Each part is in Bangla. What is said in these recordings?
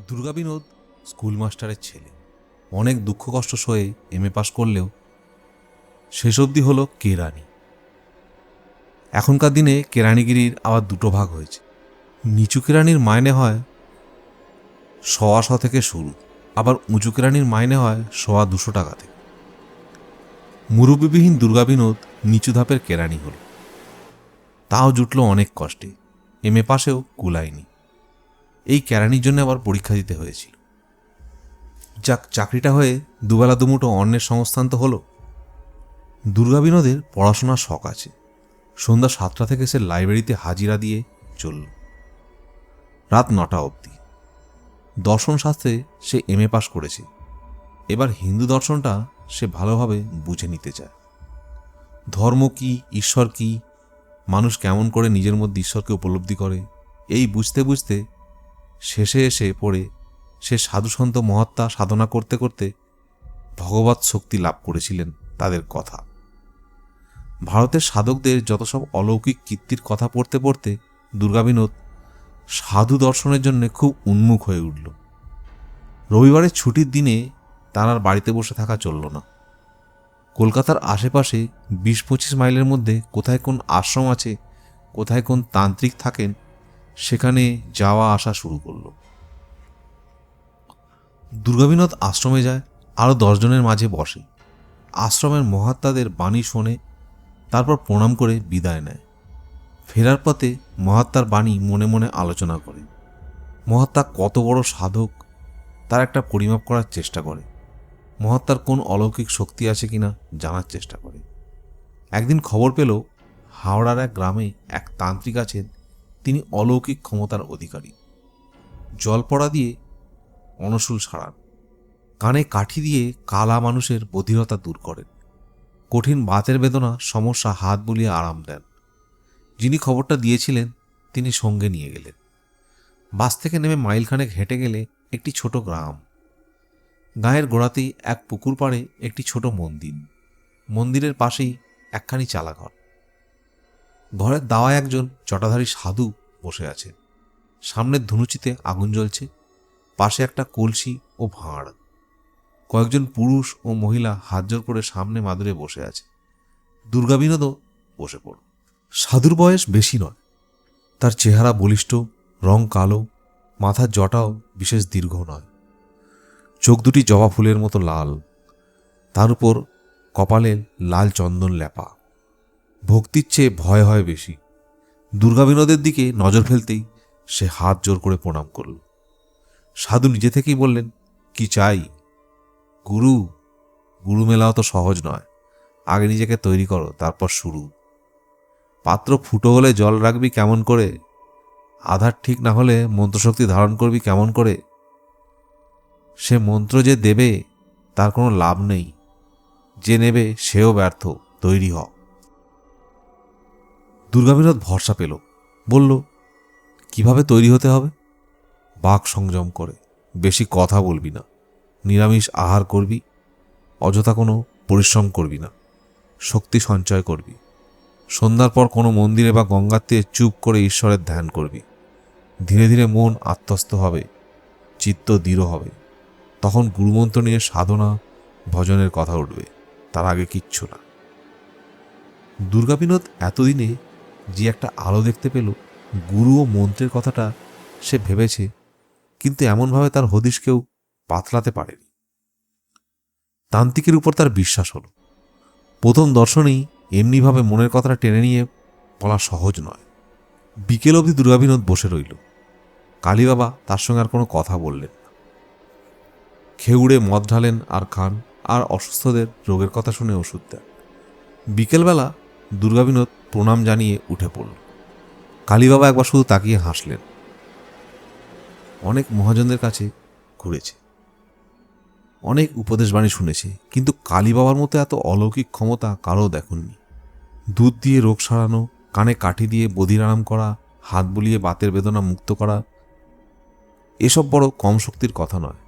দুর্গা বিনোদ স্কুল মাস্টারের ছেলে। অনেক দুঃখ কষ্ট সয়ে এমএ পাশ করলেও শেষ অবধি হলো কেরানি। এখনকার দিনে কেরানিগিরির আবার দুটো ভাগ হয়েছে। নিচু কেরানির মাইনে হয় 125 থেকে শুরু, আবার উঁচু কেরানির মাইনে হয় 200 টাকা থেকে। মুরব্বিবিহীন দুর্গা বিনোদ নিচু ধাপের কেরানি হল। তাও জুটল অনেক কষ্টে, এমএ পাশেও কুলায়নি। এই কেরানির জন্য আবার পরীক্ষা দিতে হয়েছিল। যাক, চাকরিটা হয়ে দুবেলা দুমুঠো অন্যের সংস্থান তো হলো। দুর্গা বিনোদের পড়াশোনার শখ আছে। সন্ধ্যা 7টা থেকে সে লাইব্রেরিতে হাজিরা দিয়ে চলল রাত 9টা অবধি। দর্শন শাস্ত্রে সে এমএ পাশ করেছে। এবার হিন্দু দর্শনটা সে ভালোভাবে বুঝে নিতে চায়। ধর্ম কি, ঈশ্বর কি, মানুষ কেমন করে নিজের মধ্যে ঈশ্বরকে উপলব্ধি করে, এই বুঝতে বুঝতে শেষে এসে পড়ে সে সাধুসন্ত মহাত্মা সাধনা করতে করতে ভগবৎ শক্তি লাভ করেছিলেন তাদের কথা। ভারতের সাধকদের যত সব অলৌকিক কীর্তির কথা পড়তে পড়তে দুর্গা বিনোদ সাধু দর্শনের জন্য খুব উন্মুখ হয়ে উঠল। রবিবারের ছুটির দিনে তার আর বাড়িতে বসে থাকা চলল না। কলকাতার আশেপাশে 20-25 মাইলের মধ্যে কোথায় কোন আশ্রম আছে, কোথায় কোন তান্ত্রিক থাকেন, সেখানে যাওয়া আসা শুরু করল। দুর্গা বিনোদ আশ্রমে যায়, আরও 10 জনের মাঝে বসে, আশ্রমের মহাত্মাদের বাণী শোনে, তারপর প্রণাম করে বিদায় নেয়। ফেরার পথে মহাত্মার বাণী মনে মনে আলোচনা করে। মহাত্মা কত বড় সাধক তার একটা পরিমাপ করার চেষ্টা করে। মহাত্মার কোন অলৌকিক শক্তি আছে কিনা জানার চেষ্টা করে। একদিন খবর পেল হাওড়ার এক গ্রামে এক তান্ত্রিক আছেন, তিনি অলৌকিক ক্ষমতার অধিকারী। জল পড়া দিয়ে অনশূল সারান, কানে কাঠি দিয়ে কালা মানুষের বধিরতা দূর করেন, কঠিন বাতের বেদনা সমস্যা হাত বুলিয়ে আরাম দেন। যিনি খবরটা দিয়েছিলেন তিনি সঙ্গে নিয়ে গেলেন। বাস থেকে নেমে মাইলখানেক হেঁটে গেলে একটি ছোট গ্রাম। গায়ের গোড়াতেই এক পুকুর পাড়ে একটি ছোট মন্দির। মন্দিরের পাশেই একখানি চালাঘর। ঘরের দাওয়ায় একজন জটাধারী সাধু বসে আছেন। সামনের ধুনুচিতে আগুন জ্বলছে, পাশে একটা কলসি ও ভাঁড়। কয়েকজন পুরুষ ও মহিলা হাত জোড় করে সামনে মাদুরে বসে আছে। দুর্গা বিনোদও বসে পড়ল। সাধুর বয়স বেশি নয়, তার চেহারা বলিষ্ঠ, রং কালো, মাথার জটাও বিশেষ দীর্ঘ নয়, চোখ দুটি জবা ফুলের মতো লাল, তার উপর কপালে লাল চন্দন লেপা। ভক্তির চেয়ে ভয় হয় বেশি। দুর্গা বিনোদের দিকে নজর ফেলতেই সে হাত জোর করে প্রণাম করল। সাধু নিজে থেকেই বললেন, কি চাই? গুরু, গুরু মেলাও তো সহজ নয়, আগে নিজেকে তৈরি করো, তারপর শুরু। পাত্র ফুটো হলে জল রাখবি কেমন করে? আধার ঠিক না হলে মন্ত্রশক্তি ধারণ করবি কেমন করে? সে মন্ত্র যে দেবে তার কোনো লাভ নেই, যে নেবে সেও ব্যর্থ, তৈরি হ। দুর্গা বিনোদ ভরসা পেল, বলল, কিভাবে তৈরি হতে হবে? বাক সংযম করে, বেশি কথা বলবি না, নিরামিষ আহার করবি, অযথা কোনো পরিশ্রম করবি না, শক্তি সঞ্চয় করবি। সন্ধ্যার পর কোনো মন্দিরে বা গঙ্গার তীরে চুপ করে ঈশ্বরের ধ্যান করবি। ধীরে ধীরে মন আত্মস্থ হবে, চিত্ত দৃঢ় হবে, তখন গুরুমন্ত্র নিয়ে সাধনা ভজনের কথা উঠবে, তার আগে কিচ্ছু না। দুর্গা বিনোদ এতদিনে যে একটা আলো দেখতে পেল, গুরু ও মন্ত্রের কথাটা সে ভেবেছে, কিন্তু এমনভাবে তার হদিশ কেউ পাতলাতে পারেনি। তান্ত্রিকের উপর তার বিশ্বাস হলো। প্রথম দর্শনেই এমনিভাবে মনের কথাটা টেনে নিয়ে বলা সহজ নয়। বিকেল অবধি দুর্গা বিনোদ বসে রইল। কালী বাবা তার সঙ্গে আর কোনো কথা বললেন না। খেউড়ে মদ ঢালেন আর খান, আর অসুস্থদের রোগের কথা শুনে ওষুধ দেন। বিকেলবেলা দুর্গা বিনোদ প্রণাম জানিয়ে উঠে পড়ল। কালী বাবা একবার শুধু তাকিয়ে হাসলেন। অনেক মহাজনদের কাছে ঘুরেছে, অনেক উপদেশবাণী শুনেছে, কিন্তু কালী বাবার মতো এত অলৌকিক ক্ষমতা কারও দেখেননি। দুধ দিয়ে রোগ সারানো, কানে কাঠি দিয়ে বধির আরাম করা, হাত বুলিয়ে বাতের বেদনা মুক্ত করা, এসব বড় কম শক্তির কথা নয়।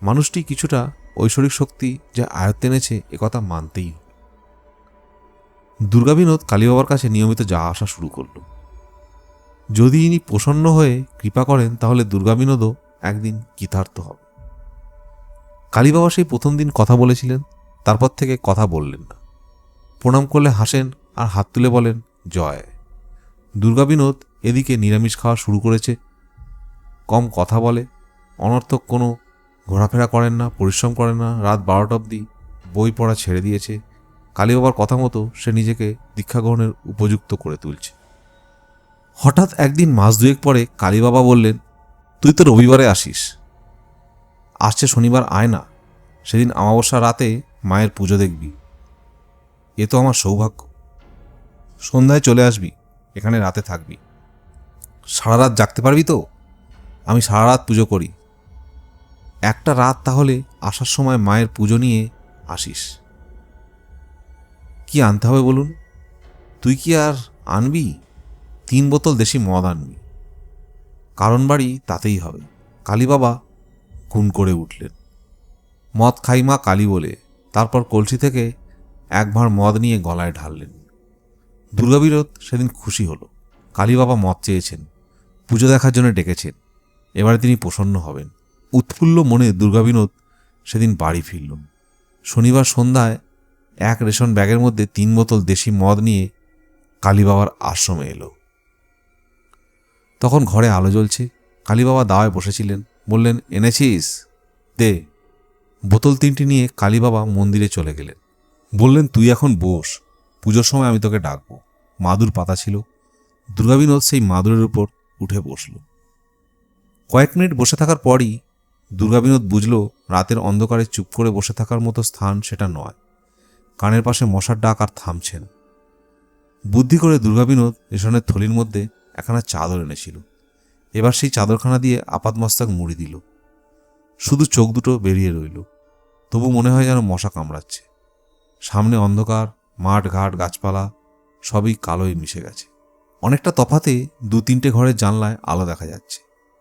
মানুষটি কিছুটা ঐশ্বরিক শক্তি যা আয়ত্তে এনেছে একথা মানতেই হবে। দুর্গা বিনোদ কালী বাবার কাছে নিয়মিত যাওয়া আসা শুরু করল। যদি ইনি প্রসন্ন হয়ে কৃপা করেন তাহলে দুর্গা বিনোদও একদিন কৃতার্থ হবে। কালী বাবা সেই প্রথম দিন কথা বলেছিলেন, তারপর থেকে কথা বললেন না। প্রণাম করলে হাসেন আর হাত তুলে বলেন জয়। দুর্গা বিনোদ এদিকে নিরামিষ খাওয়া শুরু করেছে। কম কথা বলে, অনর্থক কোনো ঘোরাফেরা করেন না, পরিশ্রম করেন না। রাত 12টা অবধি বই পড়া ছেড়ে দিয়েছে। কালী বাবার কথা মতো সে নিজেকে দীক্ষা গ্রহণের উপযুক্ত করে তুলছে। হঠাৎ একদিন মাস দুয়েক পরে কালী বাবা বললেন, তুই তো রবিবারে আসিস, আসছে শনিবার আয় না, সেদিন অমাবস্যা রাতে মায়ের পুজো দেখবি। এ তো আমার সৌভাগ্য। সন্ধ্যায় চলে আসবি, এখানে রাতে থাকবি। সারা রাত জাগতে পারবি তো? আমি সারা রাত পুজো করি। একটা রাত তাহলে আসার সময় মায়ের পুজো নিয়ে আসিস। কি আনতে হবে বলুন? তুই কি আর আনবি? 3 বোতল দেশি মদ আনবি। কারণ বাড়ি তাতেই হবে। কালী বাবা গুণ করে উঠলেন, মদ খাই মা কালী বলে। তারপর কলসি থেকে এক ভাঁড় মদ নিয়ে গলায় ঢাললেন। দুর্গা বিনোদ সেদিন খুশি হলো। কালী বাবা মদ চেয়েছেন, পুজো দেখার জন্য ডেকেছেন, এবারে তিনি প্রসন্ন হবেন। উৎফুল্ল মনে দুর্গা বিনোদ সেদিন বাড়ি ফিরল। শনিবার সন্ধ্যায় এক রেশন ব্যাগের মধ্যে 3 বোতল দেশি মদ নিয়ে কালী বাবার আশ্রমে এলো। তখন ঘরে আলো জ্বলছে। কালী বাবা দাওয়ায় বসেছিলেন। বললেন, এনেছিস? দে। বোতল 3টি নিয়ে কালী বাবা মন্দিরে চলে গেলেন। বললেন, তুই এখন বস, পুজোর সময় আমি তোকে ডাকবো। মাদুর পাতা ছিল। দুর্গা বিনোদ সেই মাদুরের উপর উঠে বসল। কয়েক মিনিট বসে থাকার পরই দুর্গা বিনোদ বুঝল রাতের অন্ধকারে চুপ করে বসে থাকার মতো স্থান সেটা নয়। কানের পাশে মশার ডাক আর থামছে না। বুদ্ধি করে দুর্গা বিনোদ রেশনের থলির মধ্যে একখানা চাদর এনেছিল। এবার সেই চাদরখানা দিয়ে আপাতমস্তক মুড়ি দিল। শুধু চোখ দুটো বেরিয়ে রইল। তবু মনে হয় যেন মশা কামড়াচ্ছে। সামনে অন্ধকার, মাঠ ঘাট গাছপালা সবই কালোয় মিশে গেছে। অনেকটা তফাতে 2-3টে ঘরের জানলায় আলো দেখা যাচ্ছে।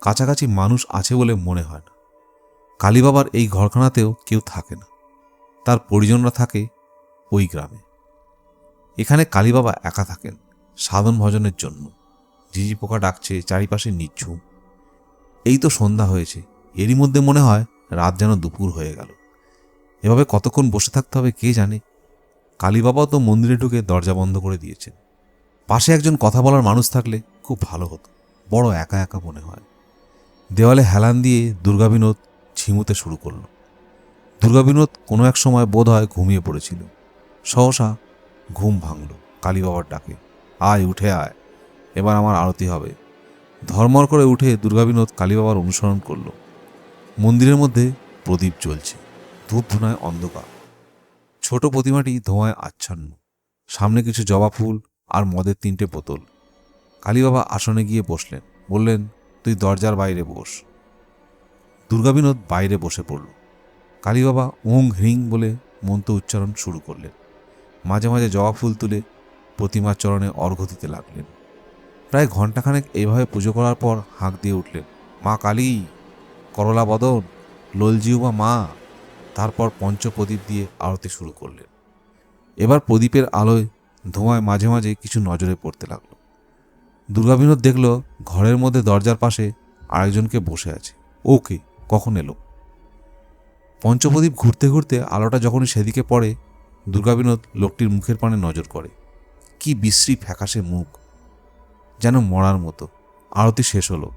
কাছাকাছি মানুষ আছে বলে মনে হয় না। কালী বাবার এই ঘরখানাতেও কেউ থাকে না, তার পরিজনরা থাকে ওই গ্রামে। এখানে কালী বাবা একা থাকেন, সাধন ভজনের জন্য। ঝিঝি পোকা ডাকছে, চারিপাশে নিঝুম। এই তো সন্ধ্যা হয়েছে, এরই মধ্যে মনে হয় রাত যেন দুপুর হয়ে গেল। এভাবে কতক্ষণ বসে থাকতে হবে কে জানে। কালী বাবাও তো মন্দিরে ঢুকে দরজা বন্ধ করে দিয়েছেন। পাশে একজন কথা বলার মানুষ থাকলে খুব ভালো হতো। বড় একা একা মনে হয়। দেওয়ালে হেলান দিয়ে দুর্গা বিনোদ ঝিমুতে শুরু করল। দুর্গা বিনোদ কোনো এক সময় বোধ হয় ঘুমিয়ে পড়েছিল। সহসা ঘুম ভাঙল কালী বাবার ডাকে, আয় উঠে আয়, এবার আমার আরতি হবে। ধর্মর করে উঠে দুর্গা বিনোদ কালী বাবার অনুসরণ করল। মন্দিরের মধ্যে প্রদীপ জ্বলছে, ধূপ ধুনায় অন্ধকার। ছোট প্রতিমাটি ধোঁয়ায় আচ্ছন্ন। সামনে কিছু জবা ফুল আর মদের 3টে বোতল। কালী বাবা আসনে গিয়ে বসলেন। বললেন, তুই দরজার বাইরে বস। দুর্গা বিনোদ বাইরে বসে পড়ল। কালী বাবা ওং হ্রিং বলে মন্ত্র উচ্চারণ শুরু করলেন। মাঝে মাঝে জবা ফুল তুলে প্রতিমার চরণে অর্ঘ্য দিতে লাগলেন। প্রায় ঘণ্টাখানেক এইভাবে পুজো করার পর হাঁক দিয়ে উঠলেন, মা কালী, করলা বদন, লোলজিউবা মা। তারপর পঞ্চপ্রদীপ দিয়ে আরতি শুরু করলেন। এবার প্রদীপের আলোয় ধোঁয়ায় মাঝে মাঝে কিছু নজরে পড়তে লাগল। দুর্গা বিনোদ দেখল ঘরের মধ্যে দরজার পাশে আরেকজনকে বসে আছে। ওকে, কখন এলো? পঞ্চপ্রদীপ ঘুরতে ঘুরতে আলোটা যখনই সেদিকে পড়ে, দুর্গা বিনোদ লোকটির মুখের পানে নজর করে। কি বিশ্রী ফ্যাকাশে মুখ, যেন মরার মতো। আরতি শেষ হলো।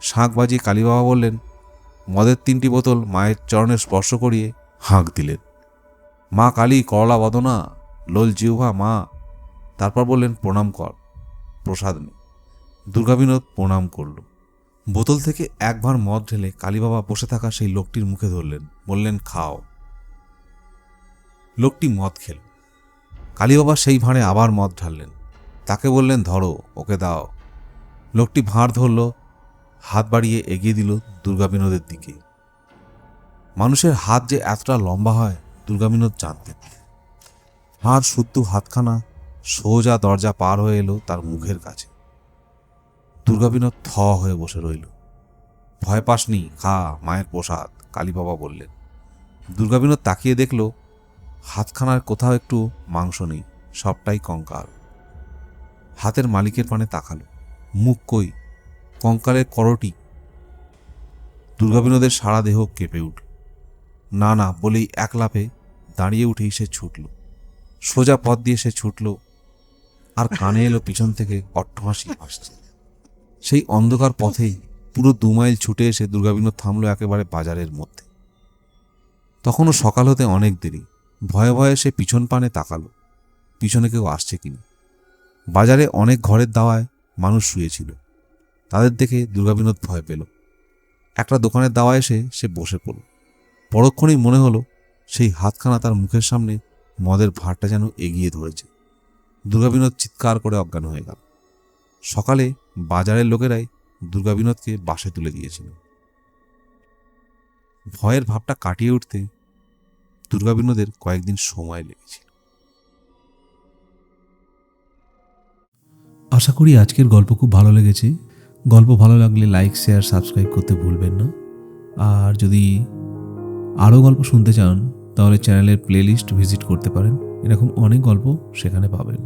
শাঁখ বাজিয়ে কালী বাবা বললেন, মদের 3টি বোতল মায়ের চরণে স্পর্শ করিয়ে হাঁক দিলেন, মা কালী, করলা বদনা, লোল জিহ্বা মা। তারপর বললেন, প্রণাম কর, প্রসাদ নে। দুর্গা বিনোদ প্রণাম করল। বোতল থেকে এক ভাঁড় মদ ঢেলে কালী বাবা বসে থাকা সেই লোকটির মুখে ধরলেন। বললেন, খাও। লোকটি মদ খেল। কালী বাবা সেই ভাঁড়ে আবার মদ ঢাললেন। তাকে বললেন, ধরো, ওকে দাও। লোকটি ভাঁড় ধরল, হাত বাড়িয়ে এগিয়ে দিল দুর্গা বিনোদের দিকে। মানুষের হাত যে এতটা লম্বা হয় দুর্গা বিনোদ জানতেন। হাত শুদ্ধ হাতখানা সোজা দরজা পার হয়ে এলো তার মুখের কাছে। দুর্গা বিনোদ থ হয়ে বসে রইল। ভয় পাসনি, খা, মায়ের প্রসাদ, কালী বাবা বললেন। দুর্গা বিনোদ তাকিয়ে দেখল হাতখানার কোথাও একটু মাংস নেই, সবটাই কঙ্কাল। হাতের মালিকের পানে তাকালো, মুখ কই, কঙ্কালের করটি। দুর্গাবিনোদের সারা দেহ কেঁপে উঠল। না না বলেই এক লাফে দাঁড়িয়ে উঠেই সে ছুটল। সোজা পথ দিয়ে সে ছুটল, আর কানে এলো পিছন থেকে অট্টহাসি আসছে। সেই অন্ধকার পথেই পুরো 2 মাইল ছুটে এসে দুর্গাবিনোদ থামল একেবারে বাজারের মধ্যে। তখনও সকাল হতে অনেক দেরি। ভয়ে ভয়ে সে পিছন পানে তাকালো, পিছনে কেউ আসছে কিনা। বাজারে অনেক ঘরের দাওয়ায় মানুষ শুয়েছিল। তাদের দেখে দুর্গাবিনোদ ভয় পেল। একটা দোকানের দাওয়ায় এসে সে বসে পড়ল। পরক্ষণেই মনে হলো সেই হাতখানা তার মুখের সামনে মদের ভাঁড়টা যেন এগিয়ে ধরেছে। দুর্গাবিনোদ চিৎকার করে অজ্ঞান হয়ে গেল। সকালে বাজারের লোকেরাই দুর্গাবিনোদকে বাসে তুলে দিয়েছিল। ভয়ের ভাবটা কাটিয়ে উঠতে দুর্গাবিনোদের কয়েকদিন সময় লেগেছিল। আশা করি আজকের গল্প খুব ভালো লেগেছে। গল্প ভালো লাগলে লাইক, শেয়ার, সাবস্ক্রাইব করতে ভুলবেন না। আর যদি আরও গল্প শুনতে চান তাহলে চ্যানেলের প্লেলিস্ট ভিজিট করতে পারেন। এরকম অনেক গল্প সেখানে পাবেন।